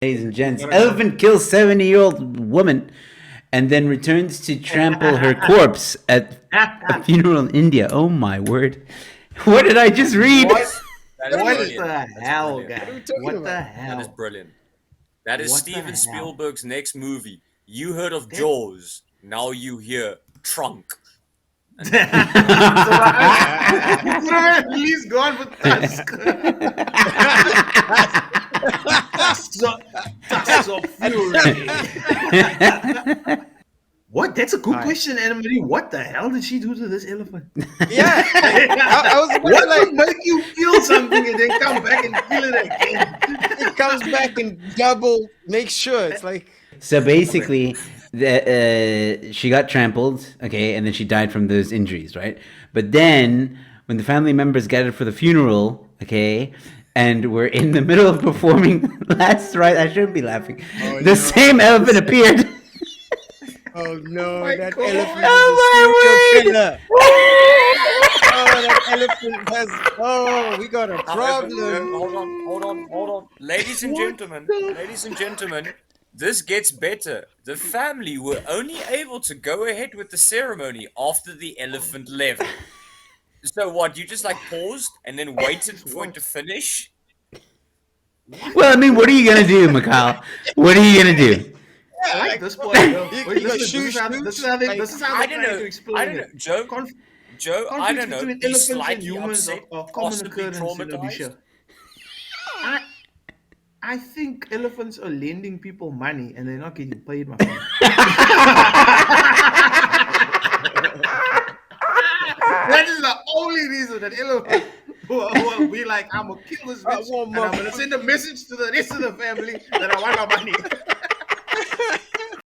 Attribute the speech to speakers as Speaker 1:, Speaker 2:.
Speaker 1: Ladies and gents, elephant kills 70-year-old woman and then returns to trample her corpse at a funeral in India. Oh my word. What did I just read?
Speaker 2: What?
Speaker 3: That is
Speaker 2: What
Speaker 3: brilliant.
Speaker 2: the
Speaker 3: That's
Speaker 2: hell,
Speaker 3: brilliant.
Speaker 2: guy?
Speaker 4: What are we talking
Speaker 2: What the
Speaker 4: about?
Speaker 3: That is
Speaker 2: hell?
Speaker 3: brilliant. That is
Speaker 2: What the
Speaker 3: Steven
Speaker 2: hell?
Speaker 3: Spielberg's next movie. You heard of
Speaker 2: That-
Speaker 3: Jaws. Now you hear Trunk.
Speaker 2: He's He's gone for Tusk. Tusks of Fury. What? That's a good
Speaker 4: Alright.
Speaker 2: question, Anne-Marie. What the hell did she do to this elephant?
Speaker 4: Yeah, I was about
Speaker 2: What
Speaker 4: to, like,
Speaker 2: would make you kill something and then come back and kill it again?
Speaker 4: it comes back and double, make sure it's like
Speaker 1: So basically, she got trampled, okay, and then she died from those injuries, right? But then, when the family members gathered for the funeral, okay, and we're in the middle of performing last right, I shouldn't be laughing.
Speaker 4: Oh,
Speaker 1: The
Speaker 4: no.
Speaker 1: same elephant appeared.
Speaker 4: oh no,
Speaker 2: my
Speaker 4: that
Speaker 2: God.
Speaker 4: elephant
Speaker 1: Oh,
Speaker 4: is a
Speaker 1: my
Speaker 4: serial
Speaker 1: word.
Speaker 4: killer. Oh, that elephant has. Oh, we got a
Speaker 3: However,
Speaker 4: problem.
Speaker 3: hold on. Ladies and gentlemen, this gets better. The family were only able to go ahead with the ceremony after the elephant left. So what? You just like paused and then waited for it to finish?
Speaker 1: Well, I mean, what are you gonna do, Mikhail? What are you gonna do?
Speaker 2: I like this point. Though.
Speaker 4: You-
Speaker 2: Wait,
Speaker 4: you got
Speaker 2: this is how
Speaker 4: shoosh,
Speaker 2: this is how they
Speaker 4: like-
Speaker 2: this is how
Speaker 3: I
Speaker 2: they
Speaker 3: don't
Speaker 2: try
Speaker 3: know.
Speaker 2: to explain
Speaker 3: I don't know,
Speaker 2: it.
Speaker 3: Joe.
Speaker 2: Conf-
Speaker 3: Joe, I
Speaker 2: conflicts
Speaker 3: don't know.
Speaker 2: between
Speaker 3: Be
Speaker 2: elephants and
Speaker 3: slightly
Speaker 2: humans
Speaker 3: upset,
Speaker 2: are common
Speaker 3: possibly
Speaker 2: occurrence in
Speaker 3: traumatized.
Speaker 2: Odisha. I think elephants are lending people money and they're not getting paid, my friend. That is the only reason that elephants will be like, I'm gonna kill this
Speaker 4: I
Speaker 2: bitch
Speaker 4: want
Speaker 2: and
Speaker 4: my
Speaker 2: I'm gonna send a message to the rest of the family that I want my money.